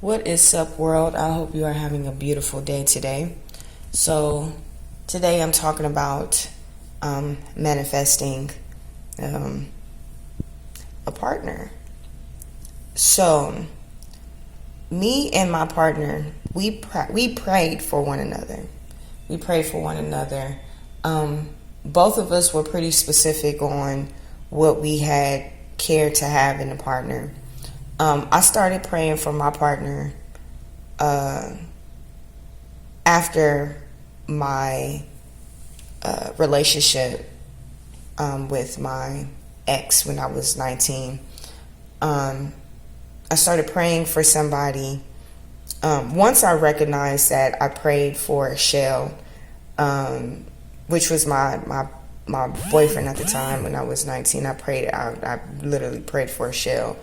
What is up, world? I hope you are having a beautiful day today. So, today I'm talking about manifesting a partner. So, me and my partner, we prayed for one another. We prayed for one another. Both of us were pretty specific on what we had cared to have in a partner. I started praying for my partner after my relationship with my ex when I was 19. I started praying for somebody. Once I recognized that I prayed for Shell, which was my boyfriend at the time when I was 19. I literally prayed for Shell.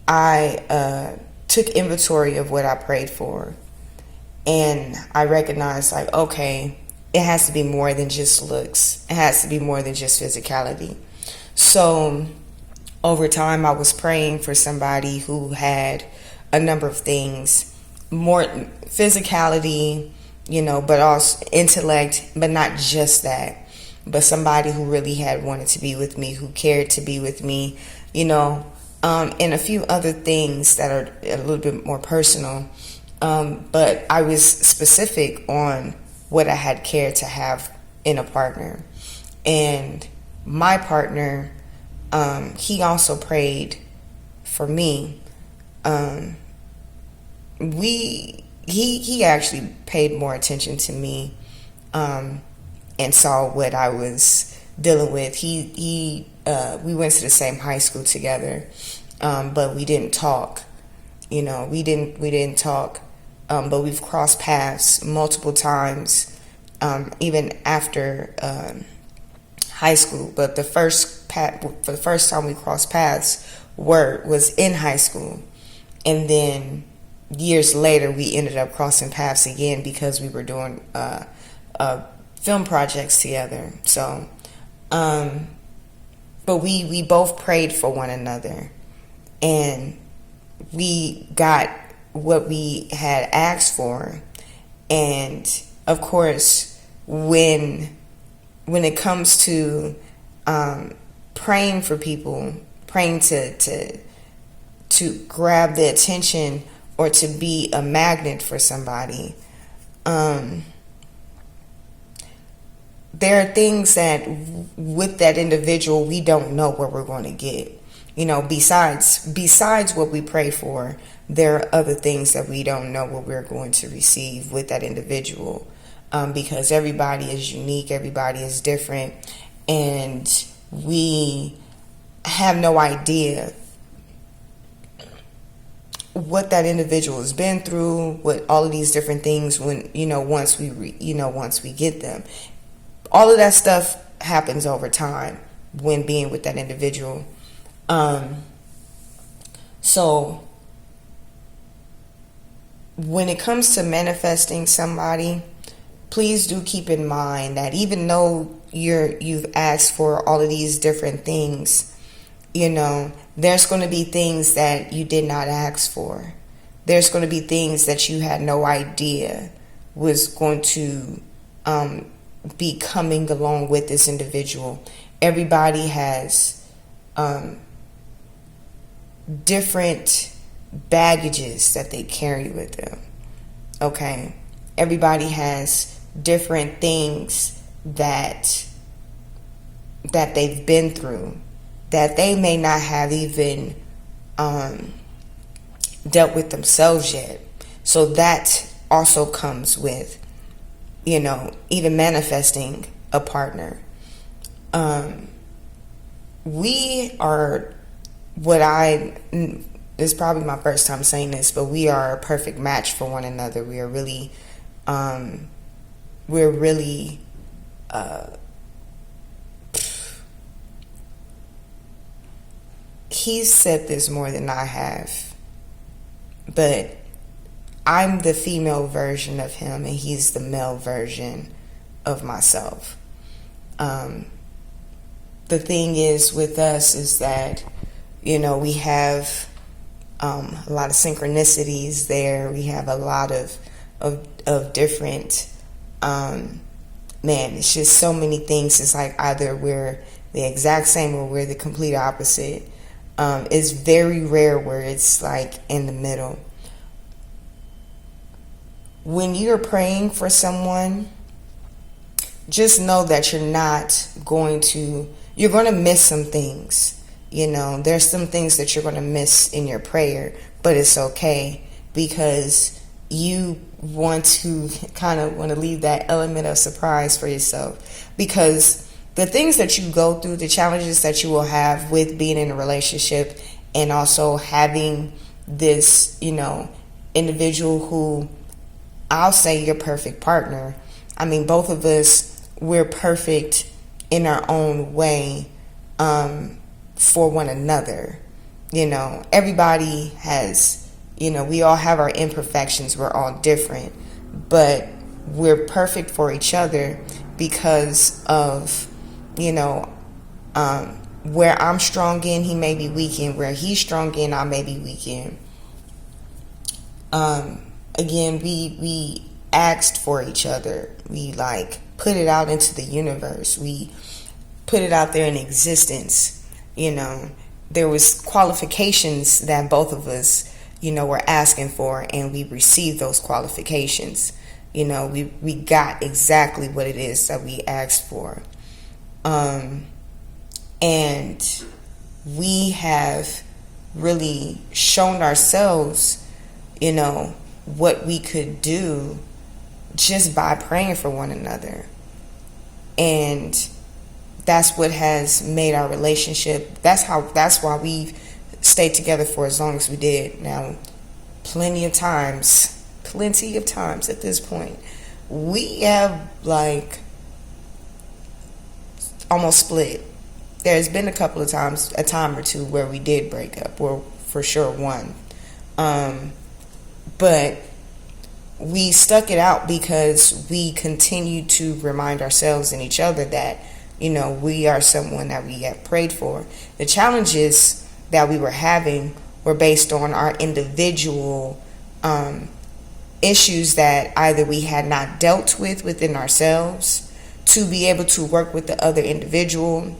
I took inventory of what I prayed for, and I recognized, like, okay, it has to be more than just looks. It has to be more than just physicality. So over time, I was praying for somebody who had a number of things, more physicality, but also intellect, but not just that, but somebody who really had wanted to be with me, who cared to be with me, and a few other things that are a little bit more personal. But I was specific on what I had cared to have in a partner. And my partner, he also prayed for me. He actually paid more attention to me, and saw what I was dealing with. We went to the same high school together, but we didn't talk. We didn't talk. But we've crossed paths multiple times, even after high school. But for the first time we crossed paths was in high school, and then years later we ended up crossing paths again because we were doing film projects together. So, but we both prayed for one another, and we got what we had asked for. And of course, when it comes to praying for people, praying to grab the attention or to be a magnet for somebody, there are things that with that individual we don't know what we're going to get. Besides what we pray for, there are other things that we don't know what we're going to receive with that individual, because everybody is unique, everybody is different, and we have no idea what that individual has been through, what all of these different things when once we get them. All of that stuff happens over time when being with that individual. So when it comes to manifesting somebody, please do keep in mind that even though you've asked for all of these different things, there's going to be things that you did not ask for. There's going to be things that you had no idea was going to be coming along with this individual. Everybody has different baggages that they carry with them. Okay? Everybody has different things that they've been through that they may not have even dealt with themselves yet. So that also comes with, even manifesting a partner. We are this is probably my first time saying this, but we are a perfect match for one another. We are really, he's said this more than I have, but I'm the female version of him and he's the male version of myself. The thing is with us is that, we have a lot of synchronicities there. We have a lot of different, man, it's just so many things. It's like either we're the exact same or we're the complete opposite. It's very rare where it's like in the middle. When you're praying for someone, just know that you're going to miss some things. There's some things that you're going to miss in your prayer, but it's okay, because you want to leave that element of surprise for yourself, because the things that you go through, the challenges that you will have with being in a relationship, and also having this, individual who, I'll say, your perfect partner. I mean, both of us, we're perfect in our own way, for one another. Everybody has, we all have our imperfections. We're all different, but we're perfect for each other because of, where I'm strong in, he may be weak in. Where he's strong in, I may be weak in. Again, we asked for each other. We put it out into the universe. We put it out there in existence. There was qualifications that both of us, were asking for, and we received those qualifications. We got exactly what it is that we asked for. And we have really shown ourselves, what we could do just by praying for one another. And that's what has made our relationship. That's why we've stayed together for as long as we did. Now, plenty of times at this point, we have almost split. There's been a couple of times, a time or two, where we did break up, or for sure one. But we stuck it out because we continue to remind ourselves and each other that, we are someone that we have prayed for. The challenges that we were having were based on our individual issues that either we had not dealt with within ourselves to be able to work with the other individual,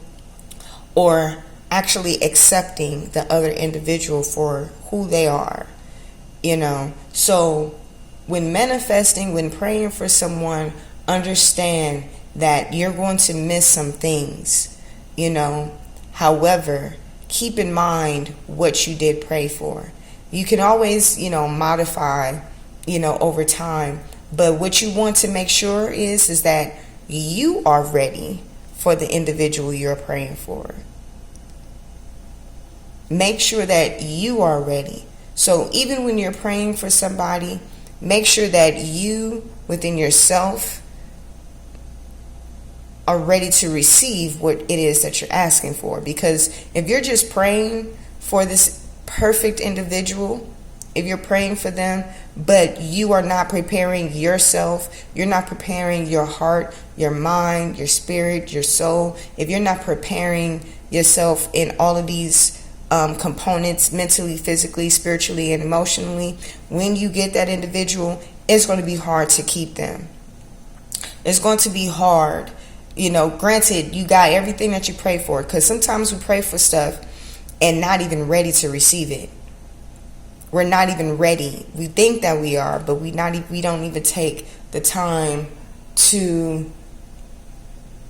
or actually accepting the other individual for who they are. So when manifesting, when praying for someone, understand that you're going to miss some things. However, keep in mind what you did pray for. You can always, modify, over time. But what you want to make sure is that you are ready for the individual you're praying for. Make sure that you are ready. So even when you're praying for somebody, make sure that you, within yourself, are ready to receive what it is that you're asking for. Because if you're just praying for this perfect individual, if you're praying for them, but you are not preparing yourself, you're not preparing your heart, your mind, your spirit, your soul, if you're not preparing yourself in all of these components, mentally, physically, spiritually, and emotionally, when you get that individual, it's going to be hard to keep them. It's going to be hard. Granted, you got everything that you pray for, because sometimes we pray for stuff and not even ready to receive it. We're not even ready. We think that we are, but we don't even take the time to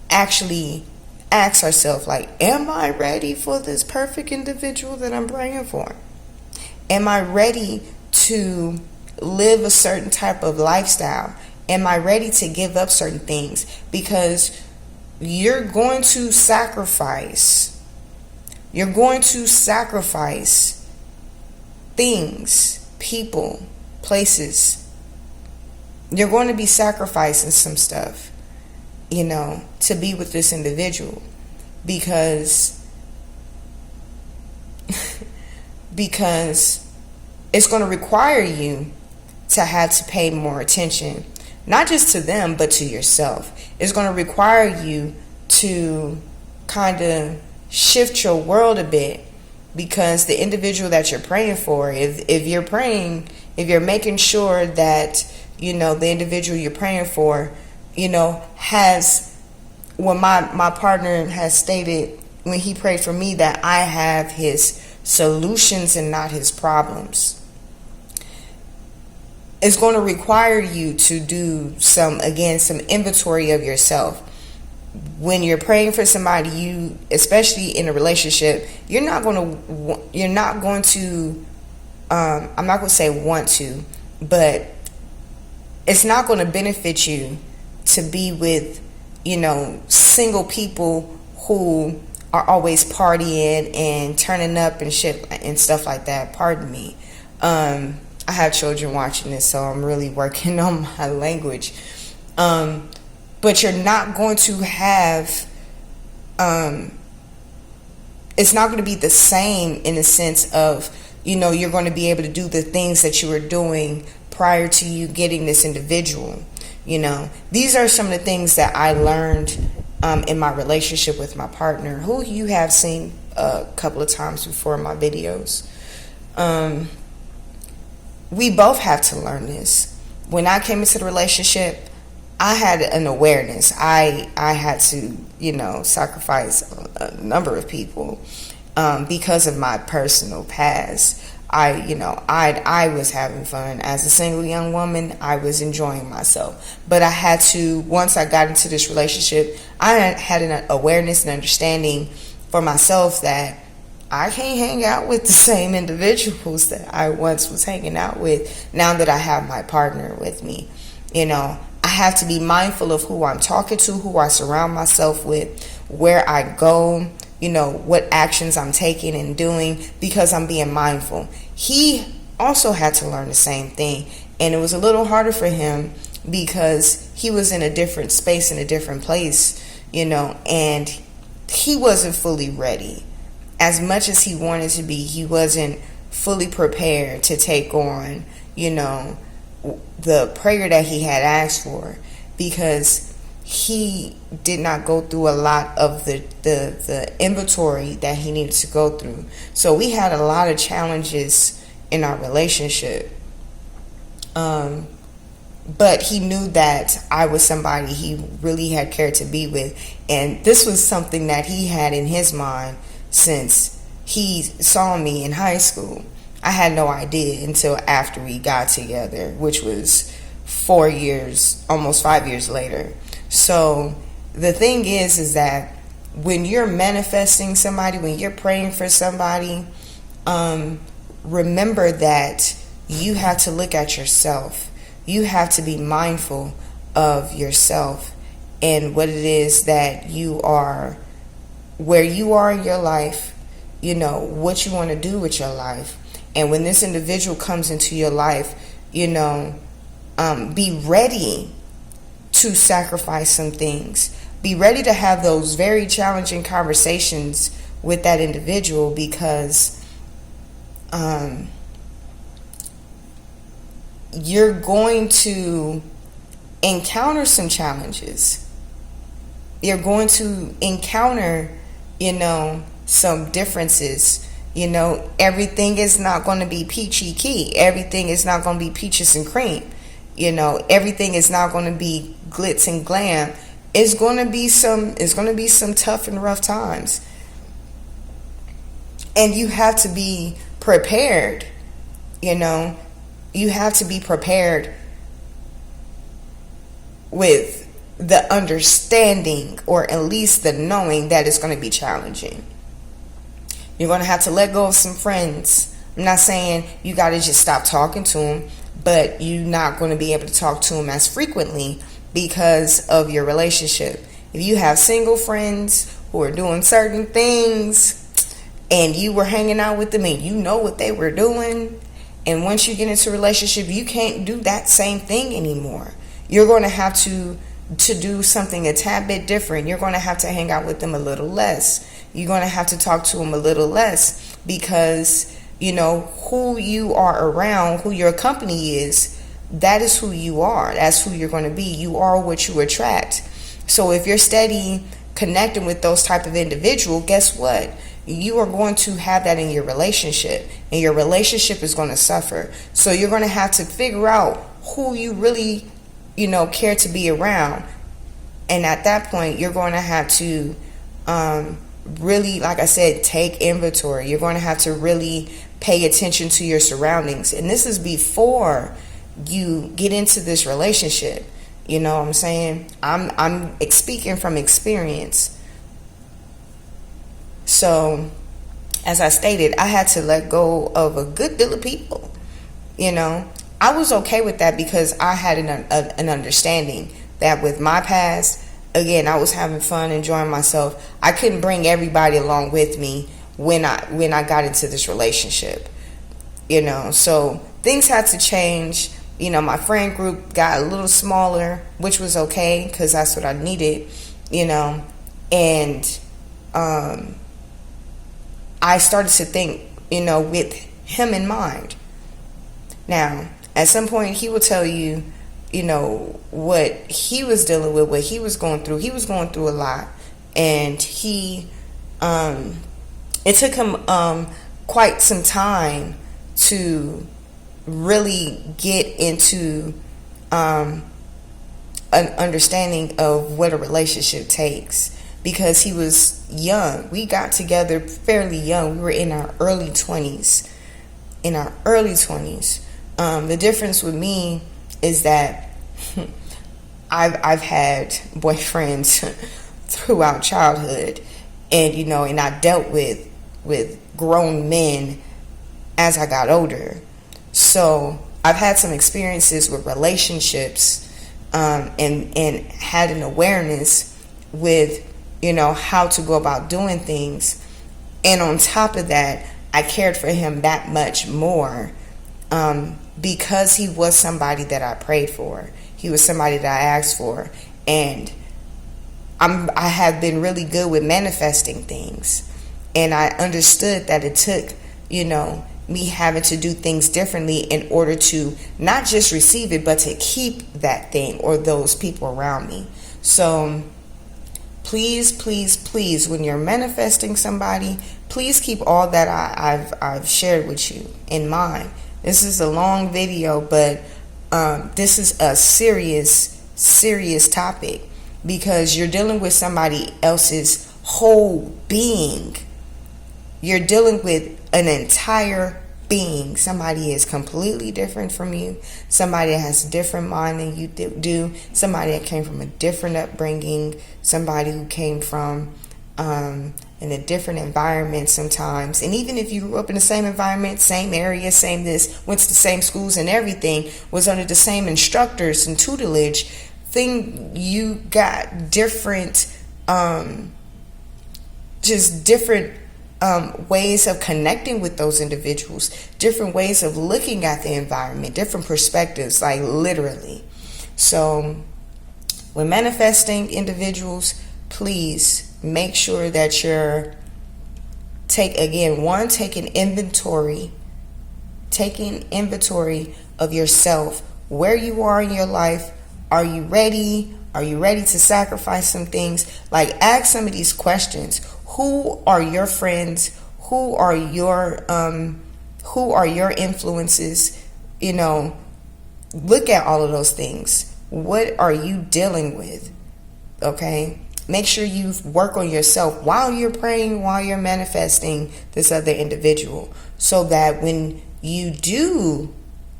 actually ask ourselves, am I ready for this perfect individual that I'm praying for? Am I ready to live a certain type of lifestyle? Am I ready to give up certain things? Because you're going to sacrifice. You're going to sacrifice things, people, places. You're going to be sacrificing some stuff, to be with this individual, because it's going to require you to have to pay more attention, not just to them, but to yourself. It's going to require you to kind of shift your world a bit, because the individual that you're praying for, if you're making sure that, you know, the individual you're praying for, you know, has, well, my partner has stated when he prayed for me that I have his solutions and not his problems. It's going to require you to do some inventory of yourself. When you're praying for somebody, you, especially in a relationship, I'm not going to say want to, but it's not going to benefit you to be with, you know, single people who are always partying and turning up and shit and stuff like that. Pardon me. I have children watching this, so I'm really working on my language. But you're not going to have, it's not going to be the same in the sense of, you know, you're going to be able to do the things that you were doing prior to you getting this individual. You know, these are some of the things that I learned in my relationship with my partner, who you have seen a couple of times before in my videos. We both have to learn this. When I came into the relationship, I had an awareness. I had to, you know, sacrifice a number of people because of my personal past. I was having fun as a single young woman. I was enjoying myself, but I had to, once I got into this relationship, I had an awareness and understanding for myself that I can't hang out with the same individuals that I once was hanging out with now that I have my partner with me. You know, I have to be mindful of who I'm talking to, who I surround myself with, where I go, you know, what actions I'm taking and doing, because I'm being mindful. He also had to learn the same thing, and it was a little harder for him because he was in a different space, in a different place, you know, and he wasn't fully ready. As much as he wanted to be, he wasn't fully prepared to take on, you know, the prayer that he had asked for, because he did not go through a lot of the inventory that he needed to go through. So we had a lot of challenges in our relationship. But he knew that I was somebody he really had cared to be with. And this was something that he had in his mind since he saw me in high school. I had no idea until after we got together, which was 4 years, almost 5 years later. So the thing is that when you're manifesting somebody, when you're praying for somebody, remember that you have to look at yourself. You have to be mindful of yourself and what it is that you are, where you are in your life, you know, what you want to do with your life. And when this individual comes into your life, you know, be ready to sacrifice some things. Be ready to have those very challenging conversations with that individual, because you're going to encounter some challenges. You're going to encounter, you know, some differences. You know, everything is not going to be peachy key. Everything is not going to be peaches and cream. You know, everything is not going to be glitz and glam. It's going to be some tough and rough times. And you have to be prepared. You know, you have to be prepared with the understanding, or at least the knowing, that it's going to be challenging. You're going to have to let go of some friends. I'm not saying you got to just stop talking to them, but you're not going to be able to talk to them as frequently because of your relationship. If you have single friends who are doing certain things and you were hanging out with them and you know what they were doing, and once you get into a relationship, you can't do that same thing anymore. You're going to have to do something a tad bit different. You're going to have to hang out with them a little less. You're going to have to talk to them a little less, because, you know, who you are around, who your company is, that is who you are. That's who you're going to be. You are what you attract. So if you're steady connecting with those type of individual, guess what? you are going to have that in your relationship, and your relationship is going to suffer. So you're going to have to figure out who you really, care to be around. And at that point, you're going to have to really, like I said, take inventory. You're going to have to really pay attention to your surroundings. And this is before you get into this relationship. You know what I'm saying? I'm speaking from experience. So, as I stated, I had to let go of a good deal of people. I was okay with that because I had an understanding that with my past, again, I was having fun, enjoying myself. I couldn't bring everybody along with me when I got into this relationship. So things had to change. My friend group got a little smaller, which was okay because that's what I needed. And I started to think, with him in mind. Now, at some point, he will tell you, what he was dealing with, what he was going through. He was going through a lot, and it took him quite some time to really get into an understanding of what a relationship takes. Because he was young. We got together fairly young. We were in our early 20s. The difference with me is that I've had boyfriends throughout childhood, and I dealt with grown men as I got older. So I've had some experiences with relationships, and had an awareness with how to go about doing things. And on top of that, I cared for him that much more because he was somebody that I prayed for. He was somebody that I asked for. And I have been really good with manifesting things. And I understood that it took, me having to do things differently in order to not just receive it, but to keep that thing or those people around me. So please, please, please, when you're manifesting somebody, please keep all that I've shared with you in mind. This is a long video, but this is a serious topic because you're dealing with somebody else's whole being. You're dealing with an entire being. Somebody is completely different from you. Somebody that has a different mind than you do. Somebody that came from a different upbringing. Somebody who came from in a different environment sometimes. And even if you grew up in the same environment, same area, same this, went to the same schools and everything, was under the same instructors and tutelage, you got different, different ways of connecting with those individuals, different ways of looking at the environment, different perspectives, like literally. So when manifesting individuals, please make sure that you're taking inventory of yourself, where you are in your life. Are you ready? Are you ready to sacrifice some things? Like, ask some of these questions. Who are your friends? Who are your influences? Look at all of those things. What are you dealing with? Okay? Make sure you work on yourself while you're praying, while you're manifesting this other individual, so that when you do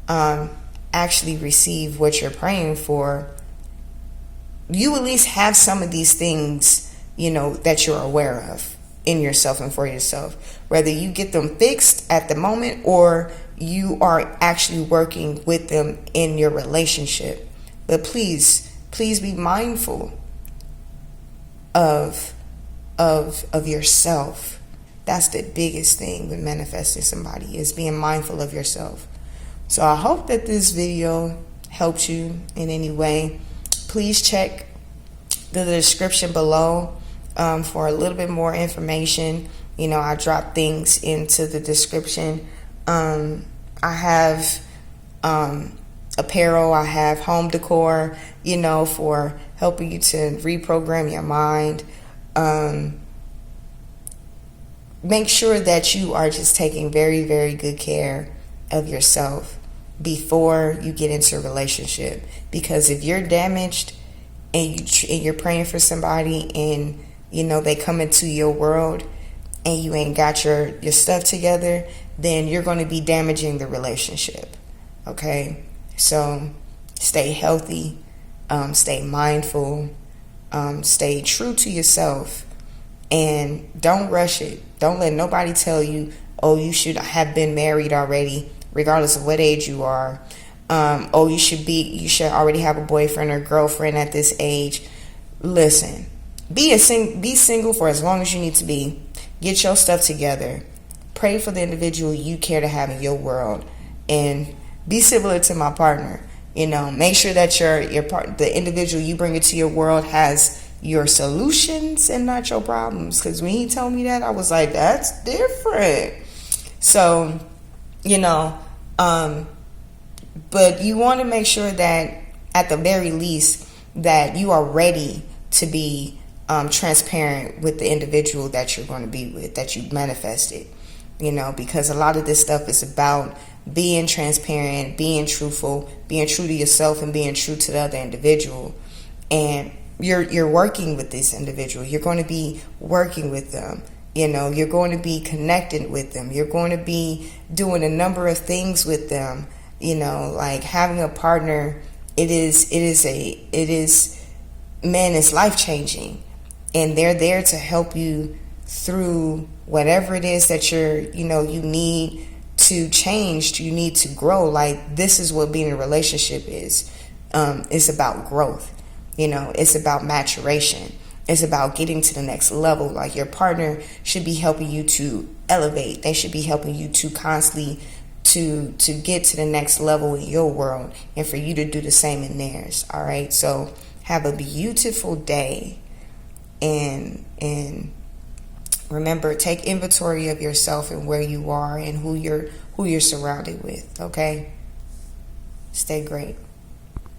actually receive what you're praying for, you at least have some of these things, that you're aware of in yourself and for yourself. Whether you get them fixed at the moment or you are actually working with them in your relationship. But please be mindful of yourself. That's the biggest thing with manifesting somebody, is being mindful of yourself. So I hope that this video helped you in any way. Please check the description below for a little bit more information. I drop things into the description. I have apparel, I have home decor, for helping you to reprogram your mind. make sure that you are just taking very, very good care of yourself before you get into a relationship. Because if you're damaged and you're praying for somebody, and they come into your world and you ain't got your stuff together, then you're going to be damaging the relationship. Okay, so stay healthy, stay mindful, stay true to yourself, and don't rush it. Don't let nobody tell you, oh, you should have been married already, regardless of what age you are. Oh, you should already have a boyfriend or girlfriend at this age. Listen, be single for as long as you need to be. Get your stuff together. Pray for the individual you care to have in your world, and be similar to my partner. Make sure that the individual you bring into your world has your solutions and not your problems. Because when he told me that, I was like, that's different. So, but you want to make sure that at the very least that you are ready to be transparent with the individual that you're going to be with, that you manifested. Because a lot of this stuff is about being transparent, being truthful, being true to yourself, and being true to the other individual. And you're working with this individual. You're going to be working with them. You're going to be connected with them. You're going to be doing a number of things with them. Like having a partner, it's life changing, and they're there to help you through whatever it is that you need to change, you need to grow. Like, this is what being in a relationship is. It's about growth. It's about maturation. It's about getting to the next level. Like, your partner should be helping you to elevate. They should be helping you to constantly to get to the next level in your world, and for you to do the same in theirs. All right. So have a beautiful day, and remember, take inventory of yourself and where you are and who you're surrounded with. Okay. Stay great.